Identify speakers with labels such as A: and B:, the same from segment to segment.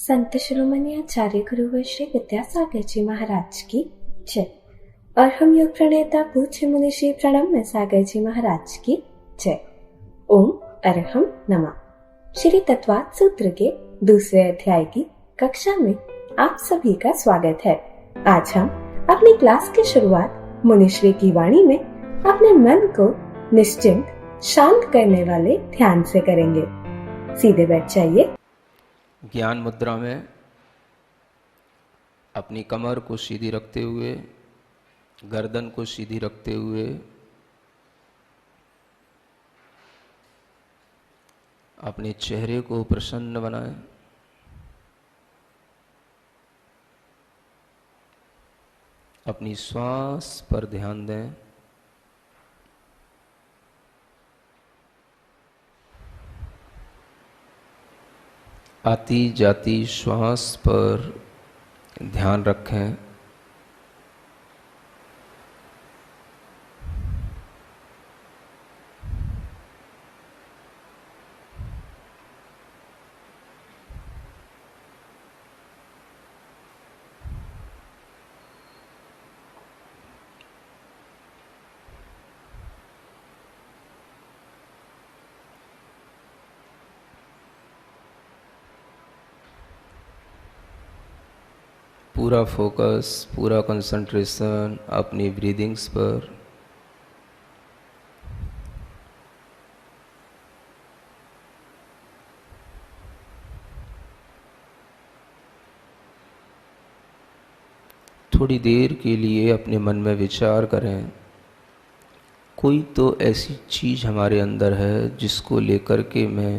A: संत शिरोमणि आचार्य गुरुवर श्री विद्यासागर जी महाराज की जय। और हम योग प्रणेता पूज्य मुनि श्री प्रणम्य सागर जी महाराज की जय। ओम अरहम नमः। श्री तत्वात् सूत्र के दूसरे अध्याय की कक्षा में आप सभी का स्वागत है। आज हम अपनी क्लास की शुरुआत मुनिश्री की वाणी में अपने मन को निश्चिंत शांत करने वाले ध्यान से करेंगे। सीधे बैठ जाइए।
B: ज्ञान मुद्रा में अपनी कमर को सीधी रखते हुए, गर्दन को सीधी रखते हुए अपने चेहरे को प्रसन्न बनाएं। अपनी श्वास पर ध्यान दें। आती जाती श्वास पर ध्यान रखें। पूरा फोकस, पूरा कंसंट्रेशन अपनी ब्रीदिंग्स पर। थोड़ी देर के लिए अपने मन में विचार करें, कोई तो ऐसी चीज़ हमारे अंदर है जिसको लेकर के मैं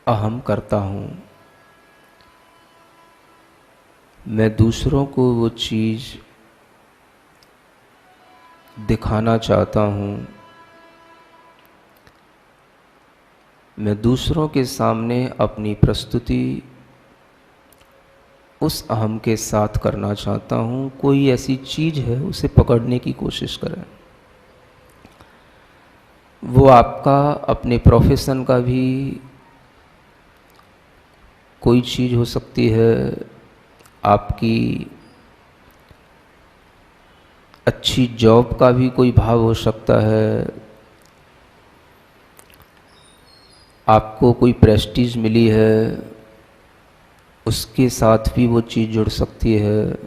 B: अहम करता हूँ। मैं दूसरों को वो चीज़ दिखाना चाहता हूँ। मैं दूसरों के सामने अपनी प्रस्तुति उस अहम के साथ करना चाहता हूँ। कोई ऐसी चीज़ है, उसे पकड़ने की कोशिश करें। वो आपका अपने प्रोफेशन का भी कोई चीज़ हो सकती है, आपकी अच्छी जॉब का भी कोई भाव हो सकता है, आपको कोई प्रेस्टीज मिली है, उसके साथ भी वो चीज़ जुड़ सकती है।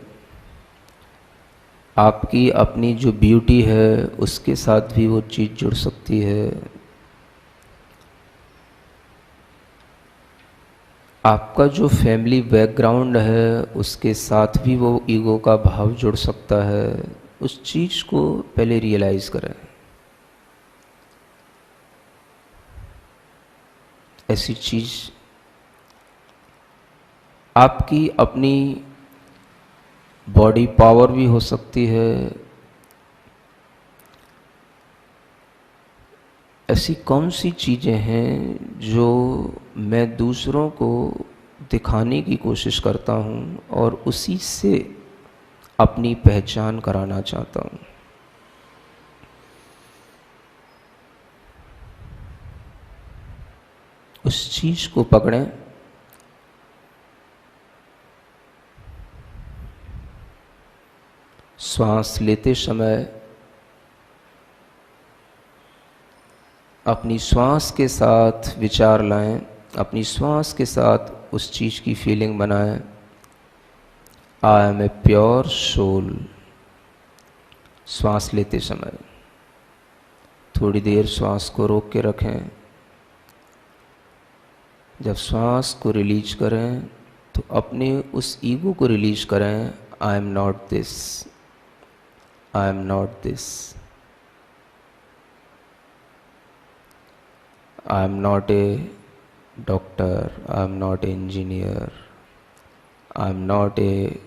B: आपकी अपनी जो ब्यूटी है, उसके साथ भी वो चीज़ जुड़ सकती है। आपका जो फैमिली बैकग्राउंड है, उसके साथ भी वो ईगो का भाव जुड़ सकता है। उस चीज़ को पहले रियलाइज करें। ऐसी चीज़ आपकी अपनी बॉडी पावर भी हो सकती है। ऐसी कौन सी चीज़ें हैं जो मैं दूसरों को दिखाने की कोशिश करता हूँ और उसी से अपनी पहचान कराना चाहता हूँ। उस चीज़ को पकड़ें। श्वास लेते समय अपनी श्वास के साथ विचार लाएं, अपनी श्वास के साथ उस चीज़ की फीलिंग बनाएं। I am a pure soul. श्वास लेते समय थोड़ी देर श्वास को रोक के रखें। जब श्वास को रिलीज करें तो अपने उस ईगो को रिलीज करें। I am not this, I am not this, I am not a doctor, I am not a engineer, I am not a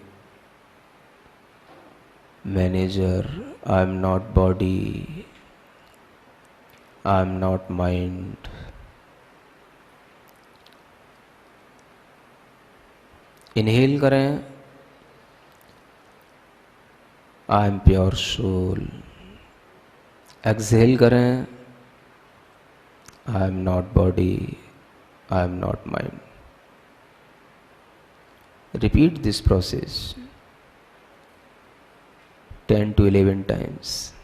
B: manager, I am not body, I am not mind. Inhale करें, I am pure soul. Exhale करें, I am not body, I am not mind. Repeat this process 10 to 11 times.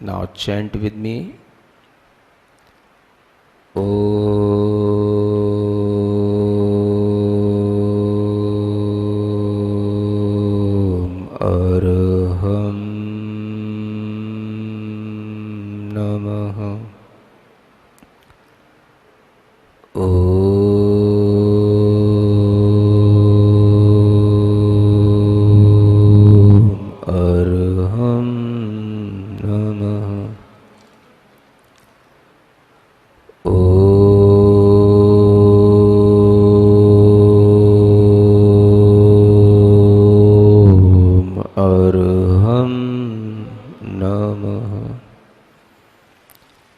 B: Now chant with me. Om Arham Namaha.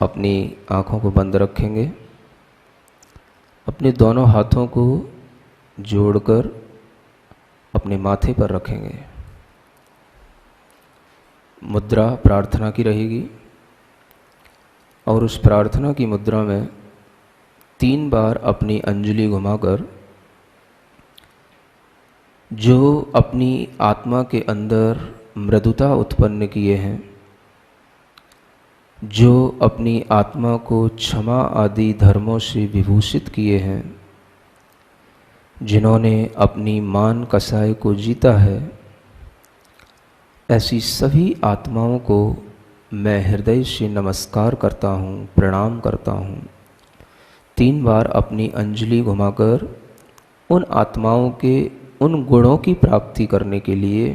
B: अपनी आँखों को बंद रखेंगे, अपने दोनों हाथों को जोड़कर अपने माथे पर रखेंगे। मुद्रा प्रार्थना की रहेगी और उस प्रार्थना की मुद्रा में 3 बार अपनी अंजलि घुमाकर जो अपनी आत्मा के अंदर मृदुता उत्पन्न किए हैं, जो अपनी आत्मा को क्षमा आदि धर्मों से विभूषित किए हैं, जिन्होंने अपनी मान कसाई को जीता है, ऐसी सभी आत्माओं को मैं हृदय से नमस्कार करता हूँ, प्रणाम करता हूँ। 3 बार अपनी अंजलि घुमाकर उन आत्माओं के उन गुणों की प्राप्ति करने के लिए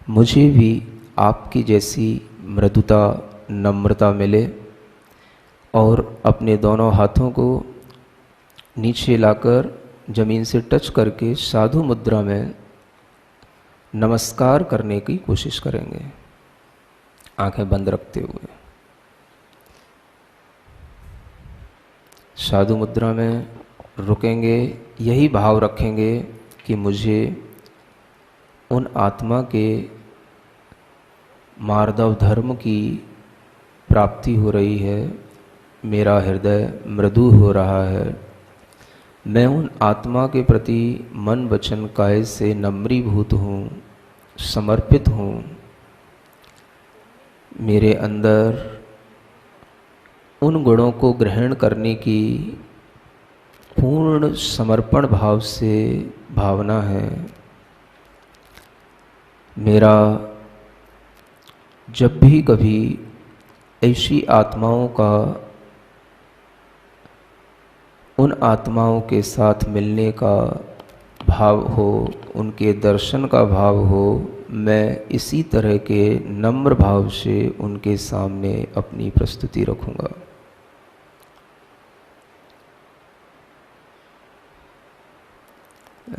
B: मुझे भी आपकी जैसी मृदुता, नम्रता मिले और अपने दोनों हाथों को नीचे लाकर जमीन से टच करके साधु मुद्रा में नमस्कार करने की कोशिश करेंगे, आंखें बंद रखते हुए। साधु मुद्रा में रुकेंगे, यही भाव रखेंगे कि मुझे उन आत्मा के मार्दव धर्म की प्राप्ति हो रही है, मेरा हृदय मृदु हो रहा है, मैं उन आत्मा के प्रति मन वचन काय से नम्रीभूत हूँ, समर्पित हूँ। मेरे अंदर उन गुणों को ग्रहण करने की पूर्ण समर्पण भाव से भावना है। मेरा जब भी कभी ऐसी आत्माओं का, उन आत्माओं के साथ मिलने का भाव हो, उनके दर्शन का भाव हो, मैं इसी तरह के नम्र भाव से उनके सामने अपनी प्रस्तुति रखूँगा।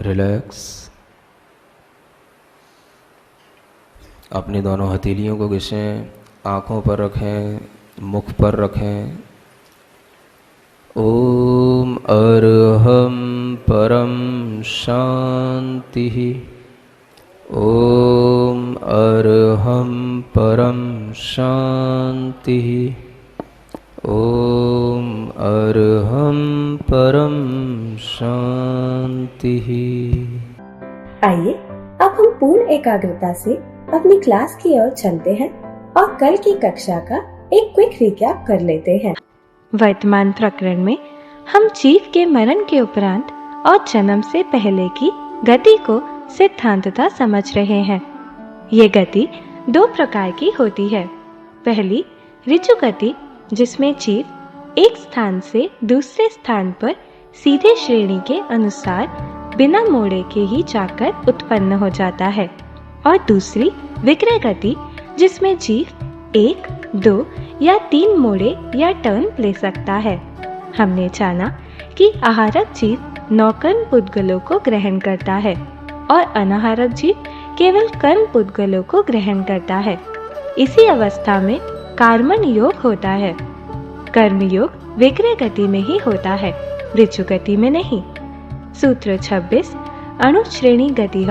B: रिलैक्स। अपनी दोनों हथेलियों को घिसें, आँखों पर रखें, मुख पर रखें। ओम अरहम परम शांति। ओम अरहम परम शांति। ओम अरहम परम शांति।
A: आइए अब हम पूर्ण एकाग्रता से अपनी क्लास की ओर चलते हैं और कल की कक्षा का एक क्विक रिकैप कर लेते हैं।
C: वर्तमान प्रकरण में हम जीव के मरण के उपरांत और जन्म से पहले की
A: गति को सिद्धांततः समझ रहे हैं। ये गति 2 प्रकार की होती है। पहली ऋजु गति, जिसमें जीव एक स्थान से दूसरे स्थान पर सीधे श्रेणी के अनुसार बिना मोड़े के ही जाकर उत्पन्न हो जाता है। और दूसरी विक्रय गति, जिसमें जीव 1, 2 या 3 मोड़े या टर्न ले सकता है। हमने जाना कि आहारक जीव 9 कर्म पुद्गलों को ग्रहण करता है और अनाहारक जीव केवल कर्म पुद्गलों को ग्रहण करता है। इसी अवस्था में कार्मण योग होता है। कर्म योग विक्रय गति में ही होता है, ऋजु गति में नहीं। सूत्र 26 अणुश्रेणी गति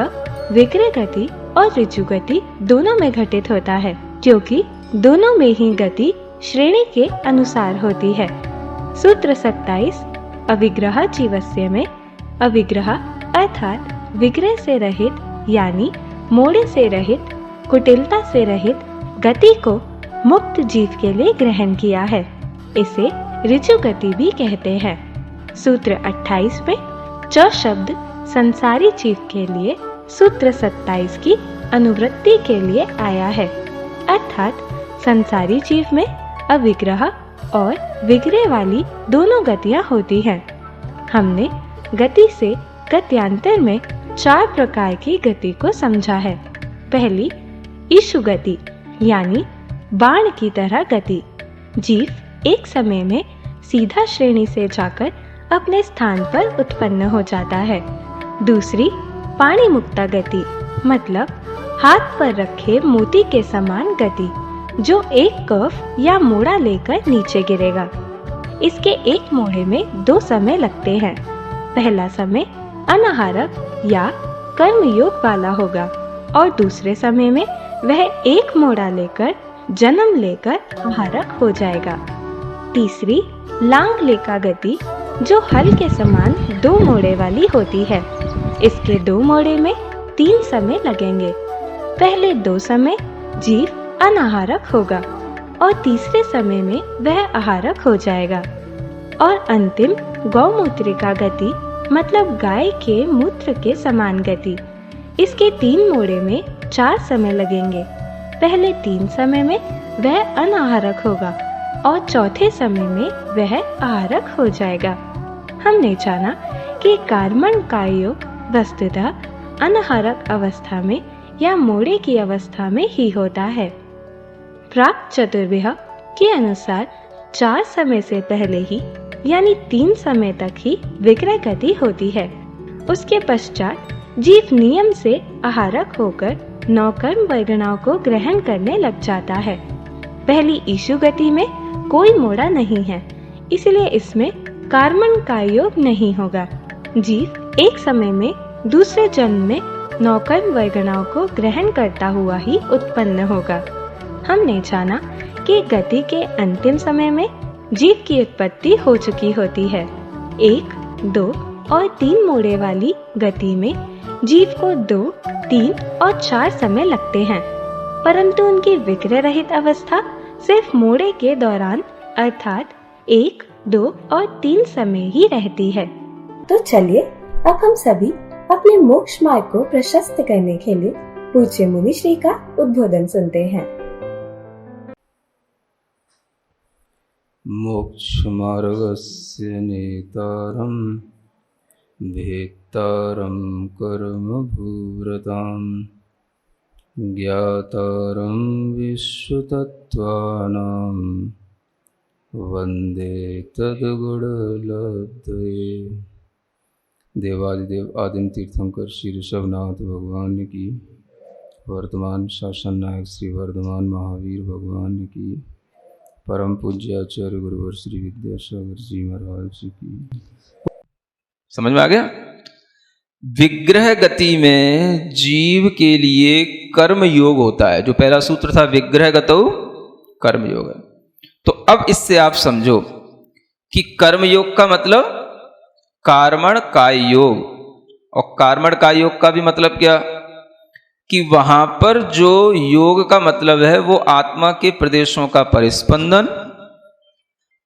A: विक्रय गति और ऋजु गति दोनों में घटित होता है, क्योंकि दोनों में ही गति श्रेणी के अनुसार होती है। सूत्र 27 अविग्रह जीवस्य में अविग्रह अर्थात विग्रह से रहित यानी मोड़े से रहित, कुटिलता से रहित गति को मुक्त जीव के लिए ग्रहण किया है। इसे ऋजु गति भी कहते हैं। सूत्र 28 में च शब्द संसारी जीव के लिए सूत्र 27 की अनुवृत्ति के लिए आया है, अर्थात संसारी जीव में अविग्रह और विग्रह वाली दोनों गतियां होती हैं। हमने गति से गत्यांतर में 4 प्रकार की गति को समझा है। पहली ईशु गति यानी बाण की तरह गति। जीव एक समय में सीधा श्रेणी से जाकर अपने स्थान पर उत्पन्न हो जाता है। दूसरी पाणी मुक्ता गति, मतलब हाथ पर रखे मोती के समान गति, जो एक कफ या मोड़ा लेकर नीचे गिरेगा। इसके एक मोड़े में 2 समय लगते हैं। पहला समय अनाहारक या कर्म योग वाला होगा और दूसरे समय में वह एक मोड़ा लेकर जन्म लेकर आहारक हो जाएगा। तीसरी लांग लेका गति, जो हल के समान 2 मोड़े वाली होती है। इसके 2 मोड़े में 3 समय लगेंगे। पहले 2 समय जीव अनाहारक होगा और तीसरे समय में वह आहारक हो जाएगा। और अंतिम गौमूत्रिका गति, मतलब गाय के मूत्र के समान गति। इसके 3 मोड़े में 4 समय लगेंगे। पहले 3 समय में वह अनाहारक होगा और चौथे समय में वह आहारक हो जाएगा। हमने जाना कि कार्मण का योग वस्तुतः अनाहारक अवस्था में या मोड़े की अवस्था में ही होता है। प्राक चतुर्विह के अनुसार 4 समय से पहले ही यानी 3 समय तक ही विक्रय गति होती है। उसके पश्चात जीव नियम से आहारक होकर 9 कर्म वर्गणाओं को ग्रहण करने लग जाता है। पहली ईशु गति में कोई मोड़ा नहीं है, इसलिए इसमें कार्मण का योग नहीं होगा। जीव एक समय में दूसरे जन्म में 9 कर्म वर्गणाओं को ग्रहण करता हुआ ही उत्पन्न होगा। हमने जाना कि गति के अंतिम समय में जीव की उत्पत्ति हो चुकी होती है। 1, 2 और 3 मोड़े वाली गति में जीव को 2, 3 और 4 समय लगते हैं, परंतु उनकी विक्रय रहित अवस्था सिर्फ मोड़े के दौरान अर्थात 1, 2 और 3 समय ही रहती है।
C: तो चलिए अब हम सभी अपने मोक्ष मार्ग को प्रशस्त करने के लिए पूज्य मुनि श्री का उद्बोधन सुनते हैं।
B: मोक्ष मार्गस्य नेतारं भेत्तारं कर्मभूरतां ज्ञातारं विश्वतत्त्वानां वन्दे तद्गुणलब्धये। देवादिदेव आदिम तीर्थंकर श्री ऋषभनाथ भगवान की, वर्तमान शासन नायक श्री वर्धमान महावीर भगवान की, परम पूज्य आचार्य गुरुवर श्री विद्यासागर जी महाराज की। समझ में आ गया? विग्रह गति में जीव के लिए कर्म योग होता है। जो पहला सूत्र था विग्रह गतौ कर्म योग है। तो अब इससे आप समझो कि कर्म योग का मतलब कार्मण काय योग, और कार्मण काय योग का भी मतलब क्या कि वहां पर जो योग का मतलब है वो आत्मा के प्रदेशों का परिस्पंदन,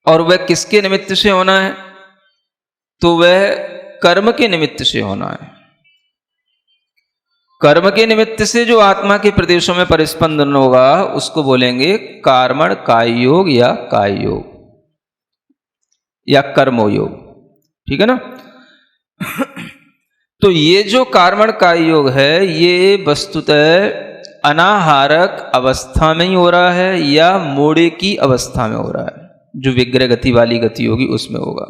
B: और वह किसके निमित्त से होना है? तो वह कर्म के निमित्त से होना है। कर्म के निमित्त से जो आत्मा के प्रदेशों में परिस्पंदन होगा उसको बोलेंगे कार्मण काय योग या काय योग या कर्मो योग। ठीक है ना। तो ये जो कार्मण काय योग है ये वस्तुतः अनाहारक अवस्था में ही हो रहा है या मोड़े की अवस्था में हो रहा है। जो विग्रह गति वाली गति होगी उसमें होगा।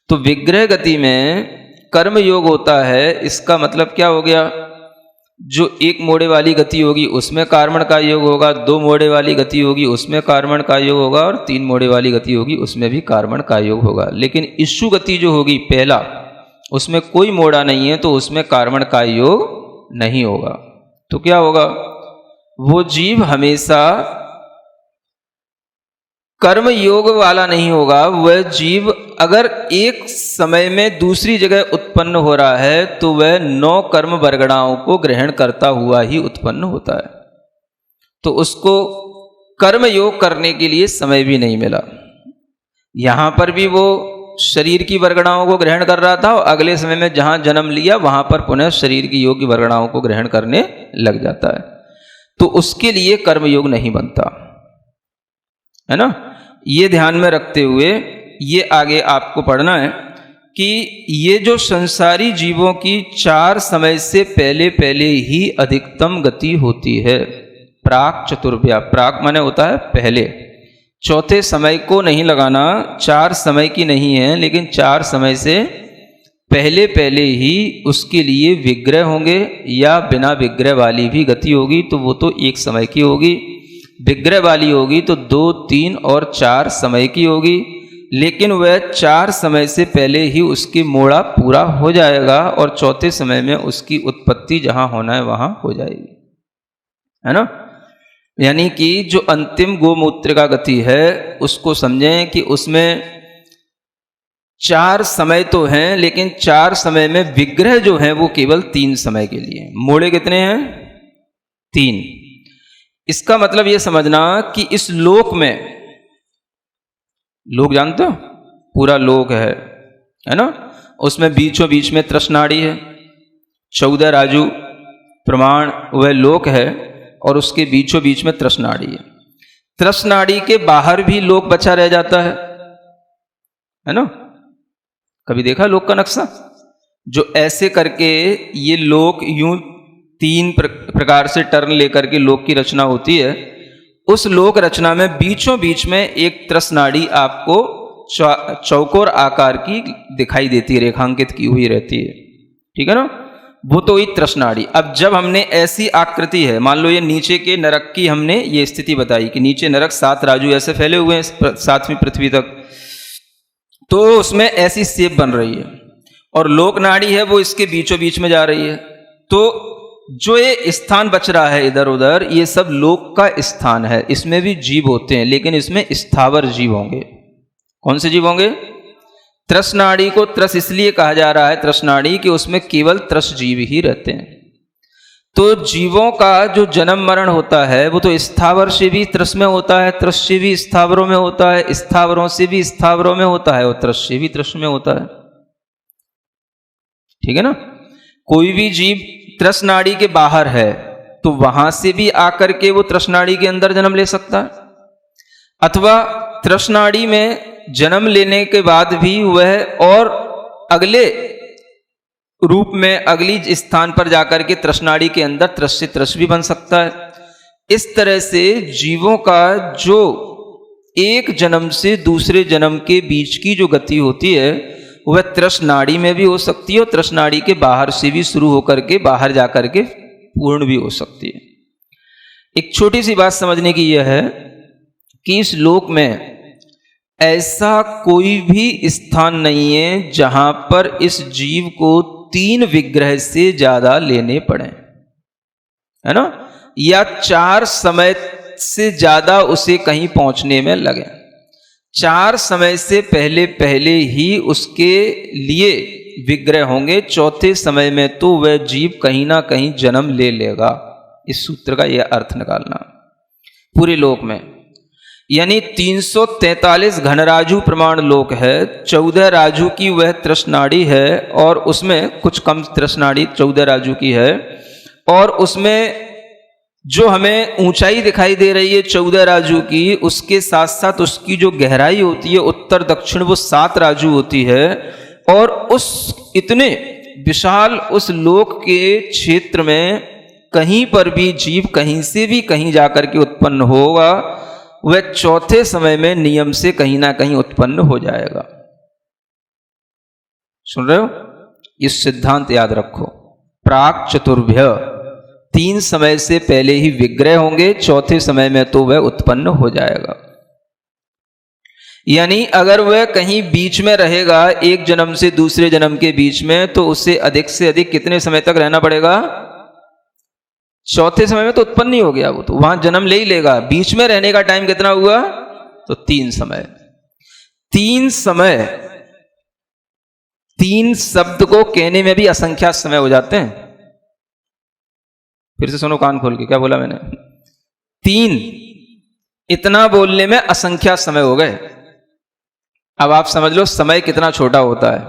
B: तो विग्रह गति में कर्म योग होता है, इसका मतलब क्या हो गया, जो एक मोड़े वाली गति होगी उसमें कार्मण का योग होगा, दो मोड़े वाली गति होगी उसमें कार्मण का योग होगा, और तीन मोड़े वाली गति होगी उसमें भी कार्मण का योग होगा। लेकिन इच्छु गति जो होगी पहला, उसमें कोई मोड़ा नहीं है तो उसमें कार्मण का योग नहीं होगा। तो क्या होगा, वो जीव हमेशा कर्म योग वाला नहीं होगा। वह जीव अगर एक समय में दूसरी जगह उत्पन्न हो रहा है तो वह 9 कर्म वर्गणाओं को ग्रहण करता हुआ ही उत्पन्न होता है। तो उसको कर्म योग करने के लिए समय भी नहीं मिला। यहां पर भी वो शरीर की वर्गणाओं को ग्रहण कर रहा था और अगले समय में जहां जन्म लिया वहां पर पुनः शरीर की योग की वर्गणाओं को ग्रहण करने लग जाता है। तो उसके लिए कर्म योग नहीं बनता है ना। ये ध्यान में रखते हुए ये आगे आपको पढ़ना है कि ये जो संसारी जीवों की 4 समय से पहले पहले ही अधिकतम गति होती है। प्राक चतुर्भ्या, प्राक माने होता है पहले, चौथे समय को नहीं लगाना, 4 समय की नहीं है लेकिन 4 समय से पहले पहले ही उसके लिए विग्रह होंगे या बिना विग्रह वाली भी गति होगी तो वो तो 1 समय की होगी। विग्रह वाली होगी तो 2, 3 और 4 समय की होगी। लेकिन वह 4 समय से पहले ही उसकी मोड़ा पूरा हो जाएगा और चौथे समय में उसकी उत्पत्ति जहां होना है वहां हो जाएगी, है ना। यानी कि जो अंतिम गोमूत्र का गति है उसको समझें कि उसमें 4 समय तो हैं लेकिन 4 समय में विग्रह जो है वो केवल 3 समय के लिए। मोड़े कितने हैं, 3। इसका मतलब ये समझना कि इस लोक में, लोक जानते हो, पूरा लोक है ना, उसमें बीचों बीच में तृष्णाड़ी है, 14 राजू प्रमाण वह लोक है और उसके बीचों बीच में तृष्णाड़ी है। तृष्णाड़ी के बाहर भी लोक बचा रह जाता है ना। कभी देखा लोक का नक्शा, जो ऐसे करके ये लोक यूं 3 प्रकार से टर्न लेकर के लोक की रचना होती है। उस लोक रचना में बीचों बीच में एक तृष्णाड़ी आपको चौकोर आकार की दिखाई देती है, रेखांकित की हुई रहती है। ठीक है ना, वो तो हुई तृष्णाड़ी। अब जब हमने ऐसी आकृति है, मान लो ये नीचे के नरक की हमने ये स्थिति बताई कि नीचे नरक 7 राजू ऐसे फैले हुए हैं 7वीं पृथ्वी तक, तो उसमें ऐसी शेप बन रही है और लोक नाड़ी है वो इसके बीचों बीच में जा रही है। तो जो ये स्थान बच रहा है इधर उधर, ये सब लोक का स्थान है। इसमें भी जीव होते हैं लेकिन इसमें स्थावर जीव होंगे। कौन से जीव होंगे, तृष्णाड़ी को त्रस इसलिए कहा जा रहा है तृष्णाड़ी कि उसमें केवल त्रस जीव ही रहते हैं। तो जीवों का जो जन्म मरण होता है वो तो स्थावर से भी त्रस में होता है, त्रस से भी स्थावरों में होता है, स्थावरों से भी स्थावरों में होता है और त्रस से भी त्रस में होता है। ठीक है ना। कोई भी जीव तृष्णाड़ी के बाहर है तो वहां से भी आकर के वो तृष्णाड़ी के अंदर जन्म ले सकता है, अथवा तृष्णाड़ी में जन्म लेने के बाद भी वह और अगले रूप में अगली स्थान पर जाकर के तृष्णाड़ी के अंदर त्रस से त्रस भी बन सकता है। इस तरह से जीवों का जो एक जन्म से दूसरे जन्म के बीच की जो गति होती है वह तृष्णाड़ी में भी हो सकती है और तृष्णाड़ी के बाहर से भी शुरू होकर के बाहर जाकर के पूर्ण भी हो सकती है। एक छोटी सी बात समझने की यह है कि इस लोक में ऐसा कोई भी स्थान नहीं है जहां पर इस जीव को 3 विग्रह से ज्यादा लेने पड़े, है ना, या 4 समय से ज्यादा उसे कहीं पहुंचने में लगे। 4 समय से पहले पहले ही उसके लिए विग्रह होंगे, चौथे समय में तो वह जीव कहीं ना कहीं जन्म ले लेगा। इस सूत्र का यह अर्थ निकालना पूरे लोक में। यानी 343 घनराजू प्रमाण लोक है, 14 राजू की वह तृष्णाड़ी है और उसमें कुछ कम तृष्णाड़ी 14 राजू की है और उसमें जो हमें ऊंचाई दिखाई दे रही है 14 राजू की, उसके साथ साथ उसकी जो गहराई होती है उत्तर दक्षिण वो 7 राजू होती है। और उस इतने विशाल उस लोक के क्षेत्र में कहीं पर भी जीव कहीं से भी कहीं जाकर के उत्पन्न होगा, वह चौथे समय में नियम से कहीं ना कहीं उत्पन्न हो जाएगा। सुन रहे हो? इस सिद्धांत याद रखो। प्राक चतुर्भ्य 3 समय से पहले ही विग्रह होंगे, चौथे समय में तो वह उत्पन्न हो जाएगा। यानी अगर वह कहीं बीच में रहेगा एक जन्म से दूसरे जन्म के बीच में, तो उसे अधिक से अधिक कितने समय तक रहना पड़ेगा? चौथे समय में तो उत्पन्न नहीं हो गया, वो तो वहां जन्म ले ही लेगा। बीच में रहने का टाइम कितना हुआ? तो 3 समय। 3 समय, 3 शब्द को कहने में भी असंख्यात समय हो जाते हैं। फिर से सुनो कान खोल के, क्या बोला मैंने? 3, इतना बोलने में असंख्यात समय हो गए। अब आप समझ लो समय कितना छोटा होता है।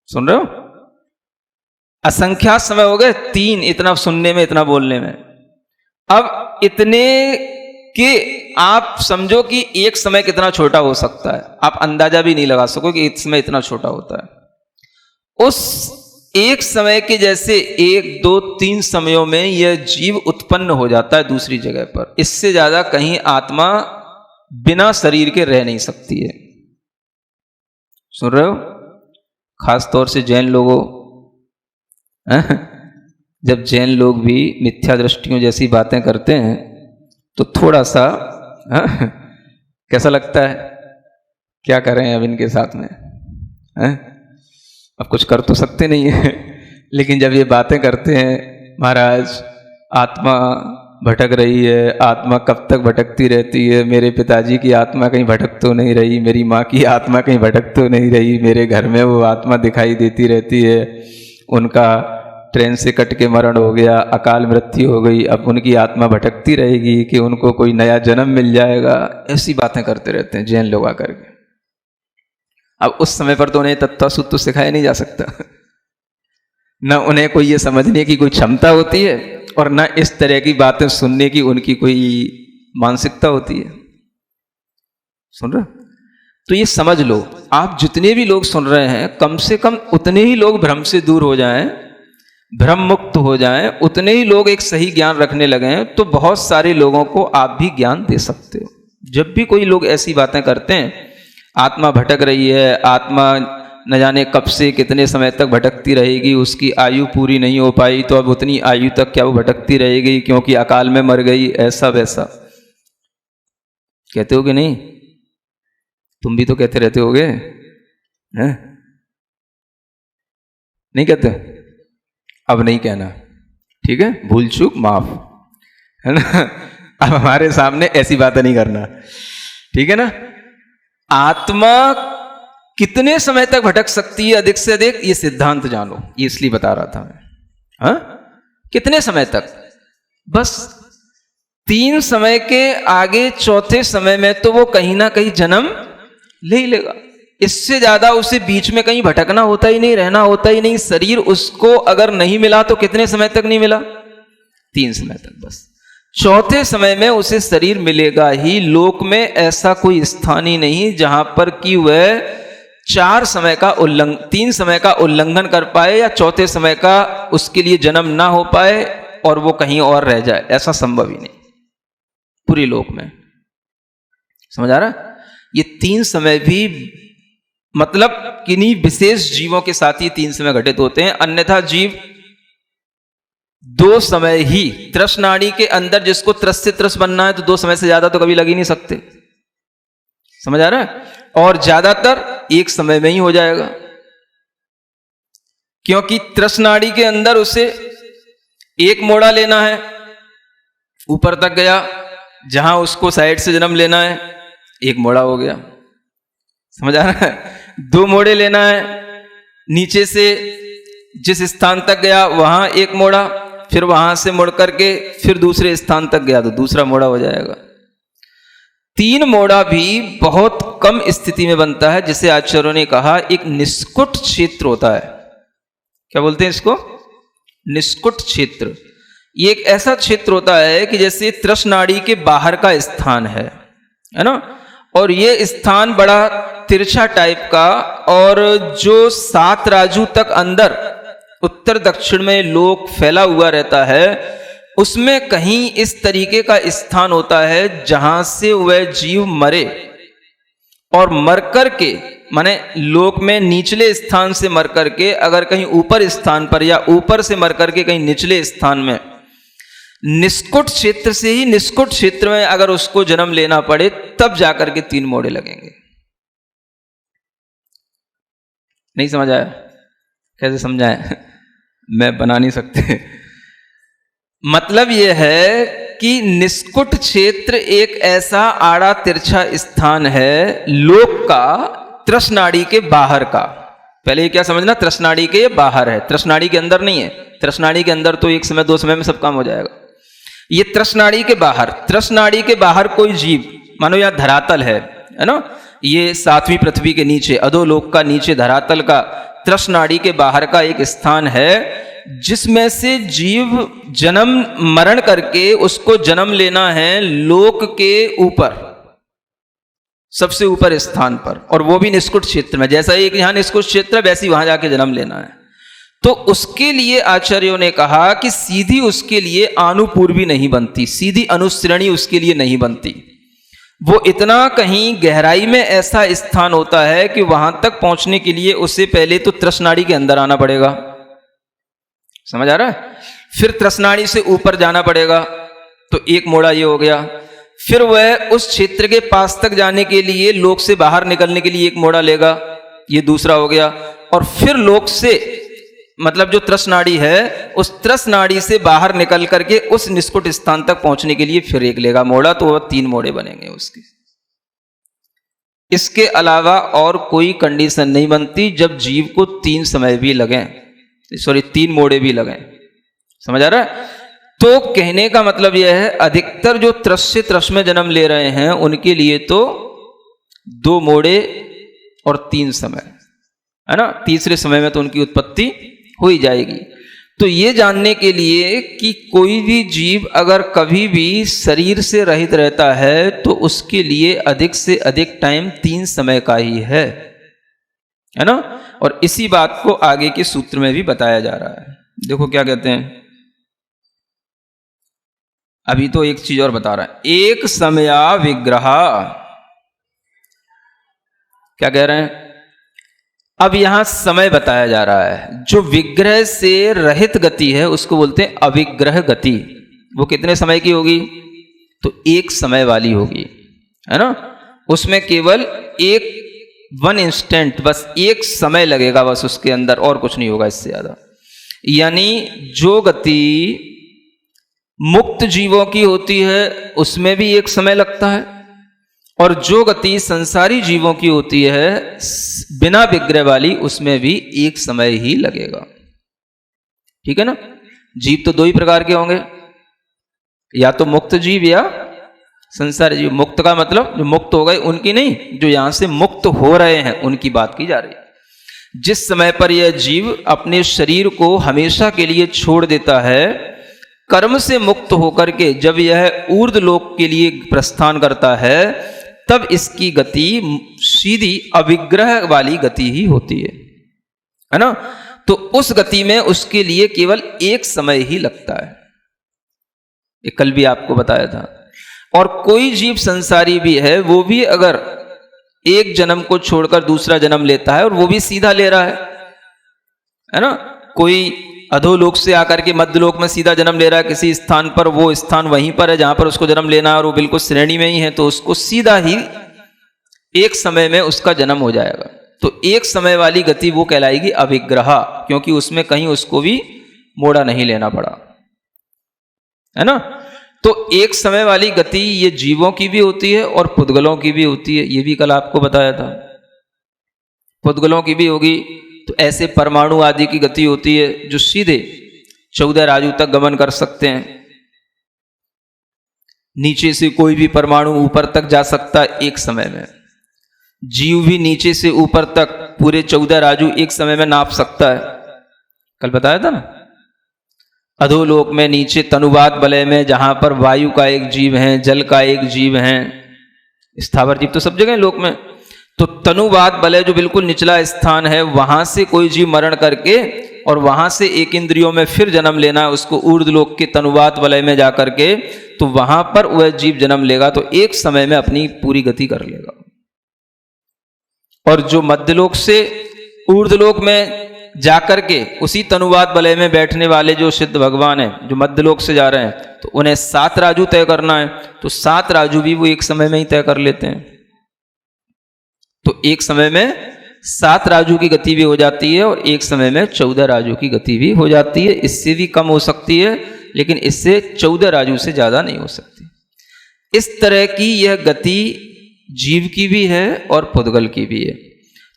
B: सुन रहे हो? असंख्यात समय हो गए 3, इतना सुनने में, इतना बोलने में। अब इतने के आप समझो कि एक समय कितना छोटा हो सकता है, आप अंदाजा भी नहीं लगा सको कि एक समय इतना छोटा होता है। उस एक समय के जैसे 1, 2, 3 समयों में यह जीव उत्पन्न हो जाता है दूसरी जगह पर। इससे ज्यादा कहीं आत्मा बिना शरीर के रह नहीं सकती है। सुन रहे हो? खास तौर से जैन लोगों, जब जैन लोग भी मिथ्या दृष्टियों जैसी बातें करते हैं तो थोड़ा सा कैसा लगता है? क्या करें अब इनके साथ में? अब कुछ कर तो सकते नहीं है, लेकिन जब ये बातें करते हैं, महाराज आत्मा भटक रही है, आत्मा कब तक भटकती रहती है, मेरे पिताजी की आत्मा कहीं भटक तो नहीं रही, मेरी माँ की आत्मा कहीं भटक तो नहीं रही, मेरे घर में वो आत्मा दिखाई देती रहती है, उनका ट्रेन से कट के मरण हो गया, अकाल मृत्यु हो गई, अब उनकी आत्मा भटकती रहेगी कि उनको कोई नया जन्म मिल जाएगा। ऐसी बातें करते रहते हैं जैन लोग आकर के। अब उस समय पर तो उन्हें तत्वसुत्व तो सिखाया नहीं जा सकता, न उन्हें कोई ये समझने की कोई क्षमता होती है और न इस तरह की बातें सुनने की उनकी कोई मानसिकता होती है। सुन रहे? तो ये समझ लो, आप जितने भी लोग सुन रहे हैं, कम से कम उतने ही लोग भ्रम से दूर हो जाएं, भ्रम मुक्त हो जाएं, उतने ही लोग एक सही ज्ञान रखने लगें, तो बहुत सारे लोगों को आप भी ज्ञान दे सकते हो। जब भी कोई लोग ऐसी बातें करते हैं, आत्मा भटक रही है, आत्मा न जाने कब से कितने समय तक भटकती रहेगी, उसकी आयु पूरी नहीं हो पाई, तो अब उतनी आयु तक क्या वो भटकती रहेगी क्योंकि अकाल में मर गई, ऐसा वैसा कहते हो कि नहीं? तुम भी तो कहते रहते होगे, हैं? नहीं कहते? अब नहीं कहना, ठीक है? भूल चूक माफ, है ना? अब हमारे सामने ऐसी बातें नहीं करना, ठीक है ना? आत्मा कितने समय तक भटक सकती है अधिक से अधिक, ये सिद्धांत जानो, ये इसलिए बता रहा था मैं। हाँ, कितने समय तक? बस 3 समय के आगे चौथे समय में तो वो कहीं ना कहीं जन्म ले ही लेगा। इससे ज्यादा उसे बीच में कहीं भटकना होता ही नहीं, रहना होता ही नहीं। शरीर उसको अगर नहीं मिला तो कितने समय तक नहीं मिला? 3 समय तक। बस चौथे समय में उसे शरीर मिलेगा ही। लोक में ऐसा कोई स्थान ही नहीं जहां पर कि वह 3 समय का उल्लंघन कर पाए या चौथे समय का उसके लिए जन्म ना हो पाए और वो कहीं और रह जाए, ऐसा संभव ही नहीं पूरी लोक में। समझ आ रहा? ये 3 समय भी मतलब किन्हीं विशेष जीवों के साथ ही 3 समय घटित होते हैं, अन्यथा जीव 2 समय ही, त्रस नाड़ी के अंदर जिसको त्रस से त्रस बनना है तो 2 समय से ज्यादा तो कभी लग ही नहीं सकते। समझ आ रहा है? और ज्यादातर 1 समय में ही हो जाएगा, क्योंकि त्रस नाड़ी के अंदर उसे 1 मोड़ा लेना है, ऊपर तक गया, जहां उसको साइड से जन्म लेना है 1 मोड़ा हो गया। समझ आ रहा है? 2 मोड़े लेना है, नीचे से जिस स्थान तक गया वहां 1 मोड़ा, फिर वहां से मुड़ करके फिर दूसरे स्थान तक गया तो दूसरा मोड़ा हो जाएगा। 3 मोड़ा भी बहुत कम स्थिति में बनता है, जिसे आचार्यों ने कहा एक निष्कुट क्षेत्र होता है। क्या बोलते हैं इसको? निष्कुट क्षेत्र, ये एक ऐसा क्षेत्र होता है कि जैसे तृष्णाड़ी के बाहर का स्थान है ना, और ये स्थान बड़ा तिरछा टाइप का, और जो 7 राजू तक अंदर उत्तर दक्षिण में लोक फैला हुआ रहता है, उसमें कहीं इस तरीके का स्थान होता है जहां से वह जीव मरे, और मर कर के माने लोक में निचले स्थान से मर कर के अगर कहीं ऊपर स्थान पर, या ऊपर से मर कर के कहीं निचले स्थान में, निष्कुट क्षेत्र से ही निष्कुट क्षेत्र में अगर उसको जन्म लेना पड़े, तब जाकर के 3 मोड़े लगेंगे। नहीं समझ आया? कैसे समझाएं? मैं बना नहीं सकते। मतलब यह है कि निष्कुट क्षेत्र एक ऐसा आड़ा तिरछा स्थान है लोक का, तृष्णाड़ी के बाहर का। पहले ये क्या समझना, तृष्णाड़ी के बाहर है, तृष्णाड़ी के अंदर नहीं है। तृष्णाड़ी के अंदर तो एक समय 2 समय में सब काम हो जाएगा। ये तृष्णाड़ी के बाहर, तृष्णाड़ी के बाहर कोई जीव, मानो यह धरातल है ना, ये 7वीं पृथ्वी के नीचे, अधोलोक का नीचे धरातल का तृष्णाड़ी के बाहर का एक स्थान है, जिसमें से जीव जन्म मरण करके उसको जन्म लेना है लोक के ऊपर, सबसे ऊपर स्थान पर, और वो भी निष्कुट क्षेत्र में। जैसा एक यहां निष्कुट क्षेत्र, वैसे ही वहां जाके जन्म लेना है। तो उसके लिए आचार्यों ने कहा कि सीधी उसके लिए आनुपूर्वी नहीं बनती, सीधी अनुसरणी उसके लिए नहीं बनती। वो इतना कहीं गहराई में ऐसा स्थान होता है कि वहां तक पहुंचने के लिए उसे पहले तो तृष्णाड़ी के अंदर आना पड़ेगा, समझ आ रहा है? फिर तृष्णाड़ी से ऊपर जाना पड़ेगा, तो एक मोड़ा ये हो गया। फिर वह उस क्षेत्र के पास तक जाने के लिए लोक से बाहर निकलने के लिए एक मोड़ा लेगा, ये दूसरा हो गया। और फिर लोक से मतलब जो तृष्णाड़ी है, उस तृष्णाड़ी से बाहर निकल करके उस निष्कुट स्थान तक पहुंचने के लिए फिर एक लेगा मोड़ा, तो वह 3 मोड़े बनेंगे उसके। इसके अलावा और कोई कंडीशन नहीं बनती जब जीव को 3 समय भी लगें, सॉरी 3 मोड़े भी लगें। समझ आ रहा है? तो कहने का मतलब यह है, अधिकतर जो त्रस से त्रस में जन्म ले रहे हैं उनके लिए तो 2 मोड़े और 3 समय है ना, तीसरे समय में तो उनकी उत्पत्ति हो ही जाएगी। तो ये जानने के लिए कि कोई भी जीव अगर कभी भी शरीर से रहित रहता है तो उसके लिए अधिक से अधिक टाइम 3 समय का ही है ना। और इसी बात को आगे के सूत्र में भी बताया जा रहा है। देखो क्या कहते हैं, अभी तो एक चीज और बता रहा है, एक समया विग्रह। क्या कह रहे हैं? अब यहां समय बताया जा रहा है। जो विग्रह से रहित गति है उसको बोलते हैं अविग्रह गति। वो कितने समय की होगी? तो 1 समय वाली होगी, है ना। उसमें केवल 1 इंस्टेंट, बस 1 समय लगेगा बस उसके अंदर, और कुछ नहीं होगा इससे ज्यादा। यानी जो गति मुक्त जीवों की होती है उसमें भी 1 समय लगता है, और जो गति संसारी जीवों की होती है बिना विग्रह वाली उसमें भी 1 समय ही लगेगा। ठीक है ना। जीव तो 2 ही प्रकार के होंगे, या तो मुक्त जीव या संसारी जीव। मुक्त का मतलब जो मुक्त हो गए उनकी नहीं, जो यहां से मुक्त हो रहे हैं उनकी बात की जा रही है। जिस समय पर यह जीव अपने शरीर को हमेशा के लिए छोड़ देता है, कर्म से मुक्त होकर के जब यह ऊर्ध्वलोक के लिए प्रस्थान करता है, तब इसकी गति सीधी अविग्रह वाली गति ही होती है ना। तो उस गति में उसके लिए केवल 1 समय ही लगता है। ये कल भी आपको बताया था। और कोई जीव संसारी भी है, वो भी अगर एक जन्म को छोड़कर दूसरा जन्म लेता है, और वो भी सीधा ले रहा है ना। कोई अधोलोक से आकर के मध्यलोक में सीधा जन्म ले रहा है किसी स्थान पर, वो स्थान वहीं पर है जहां पर उसको जन्म लेना है, और वो बिल्कुल श्रेणी में ही है, तो उसको सीधा ही 1 समय में उसका जन्म हो जाएगा। तो 1 समय वाली गति वो कहलाएगी अविग्रह, क्योंकि उसमें कहीं उसको भी मोड़ा नहीं लेना पड़ा, है ना। तो 1 समय वाली गति ये जीवों की भी होती है और पुद्गलों की भी होती है। ये भी कल आपको बताया था। पुद्गलों की भी होगी तो ऐसे परमाणु आदि की गति होती है जो सीधे 14 राजू तक गमन कर सकते हैं। नीचे से कोई भी परमाणु ऊपर तक जा सकता है 1 समय में। जीव भी नीचे से ऊपर तक पूरे 14 राजू 1 समय में नाप सकता है। कल बताया था ना। अधोलोक में नीचे तनुवात वलय में, जहां पर वायु का एक जीव है, जल का एक जीव है, स्थावर जीव तो सब जगह लोक में। तो तनुवात वलय जो बिल्कुल निचला स्थान है, वहां से कोई जीव मरण करके और वहां से एक इंद्रियों में फिर जन्म लेना है उसको, ऊर्ध्वलोक के तनुवात वलय में जाकर के, तो वहां पर वह जीव जन्म लेगा तो एक समय में अपनी पूरी गति कर लेगा। और जो मध्यलोक से ऊर्ध्वलोक में जाकर के उसी तनुवात वलय में बैठने वाले जो सिद्ध भगवान हैं, जो मध्यलोक से जा रहे हैं, तो उन्हें 7 राजू तय करना है। तो 7 राजू भी वो एक समय में ही तय कर लेते हैं। तो एक समय में 7 राजू की गति भी हो जाती है और एक समय में 14 राजू की गति भी हो जाती है। इससे भी कम हो सकती है, लेकिन इससे 14 राजू से ज्यादा नहीं हो सकती। इस तरह की यह गति जीव की भी है और पुद्गल की भी है।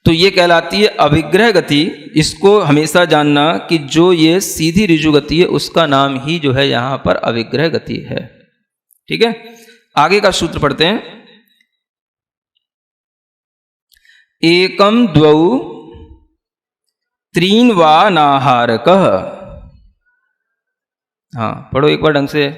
B: तो ये कहलाती है अविग्रह गति। इसको हमेशा जानना कि जो ये सीधी ऋजु गति है उसका नाम ही जो है यहां पर अविग्रह गति है। ठीक है, आगे का सूत्र पढ़ते हैं। एकम द्वौ त्रीन वा नाहारकः। हाँ, पढ़ो एक बार ढंग से।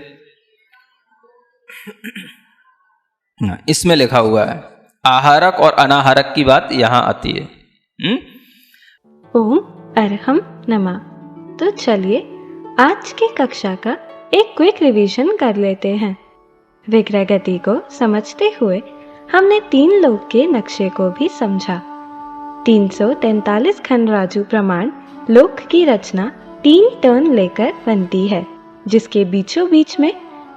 B: इसमें लिखा हुआ है आहारक और अनाहारक की बात यहां आती है।
C: ओम अरहम नमः। तो चलिए आज की कक्षा का एक क्विक रिवीजन कर लेते हैं। विग्रह गति को समझते हुए हमने 3 लोक के नक्शे को भी समझा। 343 खंड राजू प्रमाण लोक की रचना 3 टर्न लेकर बनती है, जिसके बीचों बीच में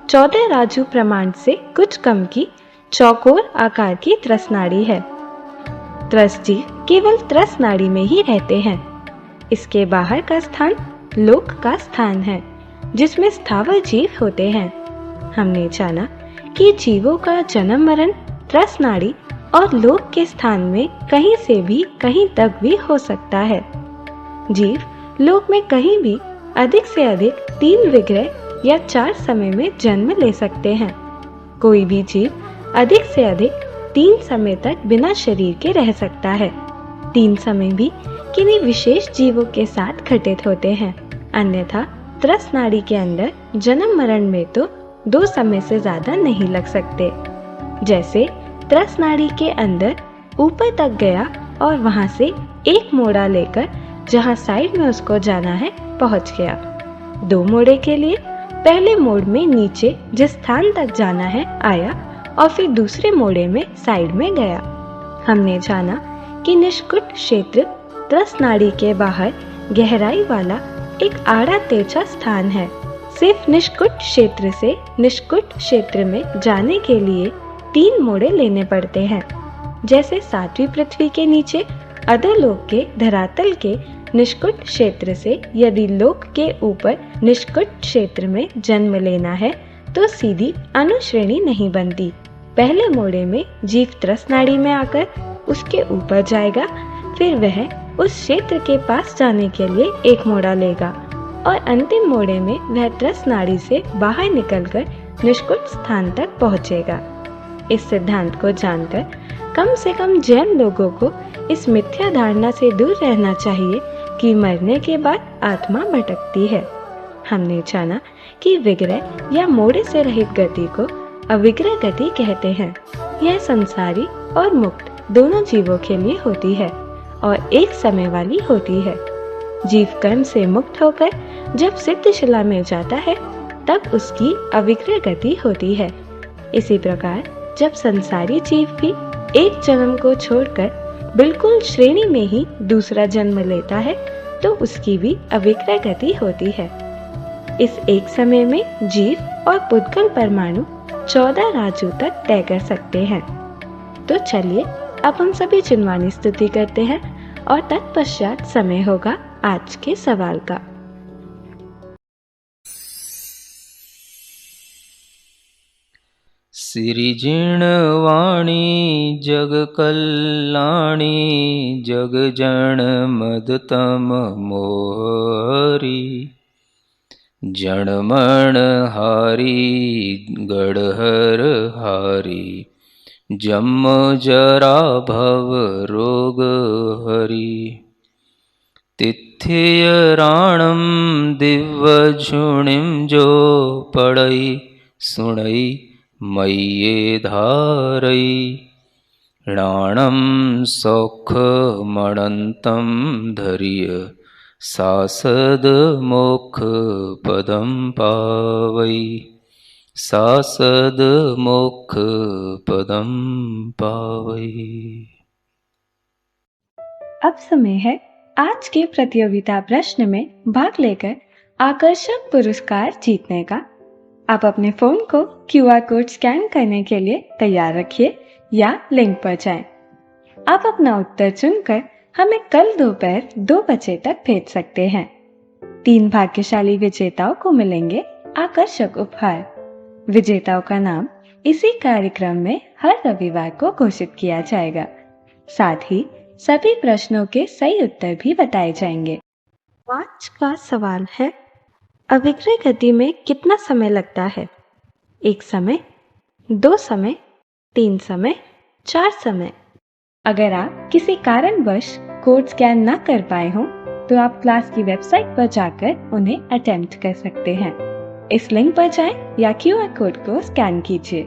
C: 14 राजू प्रमाण से कुछ कम की चौकोर आकार की त्रसनाड़ी है। त्रस जीव केवल त्रसनाड़ी में ही रहते हैं। इसके बाहर का स्थान लोक का स्थान है, जिसमें स्थावर जीव होते हैं। हमने जाना कि जीवों का जन्म मरण त्रसनाड़ी और लोक के स्थान में कहीं से भी कहीं तक भी हो सकता है। जीव लोक में कहीं भी अधिक से अधिक 3 विग्रह या 4 समय में जन्म ले सकते हैं। कोई भी जीव अधिक से अधिक 3 समय तक बिना शरीर के रह सकता है। 3 समय भी किन्हीं विशेष जीवों के साथ घटित होते हैं, अन्यथा त्रसनाड़ी के अंदर जन्म मरण में तो 2 समय से ज्यादा नहीं लग सकते। जैसे त्रसनाड़ी के अंदर ऊपर तक गया और वहां से एक मोड़ा लेकर जहां साइड में उसको जाना है पहुंच गया। 2 मोड़े के लिए पहले मोड़ में नीचे जिस स्थान तक जाना है आया और फिर दूसरे मोड़े में साइड में गया। हमने जाना कि निष्कुट क्षेत्र त्रसनाड़ी के बाहर गहराई वाला एक आड़ा तिरछा स्थान है। सिर्फ निष्कुट क्षेत्र से निष्कुट क्षेत्र में जाने के लिए 3 मोड़े लेने पड़ते हैं। जैसे 7वीं पृथ्वी के नीचे अधोलोक के धरातल के निष्कुट क्षेत्र से यदि लोक के ऊपर निष्कुट क्षेत्र में जन्म लेना है तो सीधी अनुश्रेणी नहीं बनती। पहले मोड़े में जीव त्रसनाड़ी में आकर उसके ऊपर जाएगा, फिर वह उस क्षेत्र के पास जाने के लिए एक मोड़ा लेगा और अंतिम मोड़े में वह त्रसनाड़ी से बाहर निकलकर निष्कुट स्थान तक पहुंचेगा। इस सिद्धांत को जानकर कम से कम जैन लोगों को इस मिथ्या धारणा से दूर रहना चाहिए कि मरने के बाद आत्मा भटकती है। हमने जाना कि विग्रह या मोड़े से रहित गति को अविग्रह गति कहते हैं। यह संसारी और मुक्त दोनों जीवों के लिए होती है और एक समय वाली होती है। जीव कर्म से मुक्त होकर जब सिद्धशिला में जाता है तब उसकी अविग्रह गति होती है। इसी प्रकार जब संसारी जीव भी एक जन्म को छोड़कर बिल्कुल श्रेणी में ही दूसरा जन्म लेता है तो उसकी भी अविग्रह गति होती है। इस एक समय में जीव और पुद्गल परमाणु 14 राजू तक तय कर सकते हैं। तो चलिए अब हम सभी चिन्वानी स्तुति करते हैं और तत्पश्चात समय होगा आज के सवाल का।
B: सिरिजिणवाणी जग कल्याणी जग जन मदतम मोहरी जणमण हारी गढ़हर हारी जम जरा भव रोग हरी। तिथ्यराणं दिव्यझुणिं जो पढ़ई सुणई मय्ये धारई णाणं सौखमणन्तं धर्य सासद मोक्ष पदं पावई सासद मोक्ष पदं पावई।
C: अब समय है आज के प्रतियोगिता प्रश्न में भाग लेकर आकर्षक पुरस्कार जीतने का। आप अपने फोन को क्यूआर कोड स्कैन करने के लिए तैयार रखिए या लिंक पर जाएं। आप अपना उत्तर चुनकर हमें कल दोपहर 2 बजे तक भेज सकते हैं। 3 भाग्यशाली विजेताओं को मिलेंगे आकर्षक उपहार। विजेताओं का नाम इसी कार्यक्रम में हर रविवार को घोषित किया जाएगा। साथ ही सभी प्रश्नों के सही उत्तर भी बताए जाएंगे। आज का सवाल है, अविक्रय गति में कितना समय लगता है? 1 समय, 2 समय, 3 समय, 4 समय। अगर आप किसी कारणवश कोड स्कैन न कर पाए हों तो आप क्लास की वेबसाइट पर जाकर उन्हें अटेम्प्ट कर सकते हैं। इस लिंक पर जाएं या क्यूआर कोड को स्कैन कीजिए।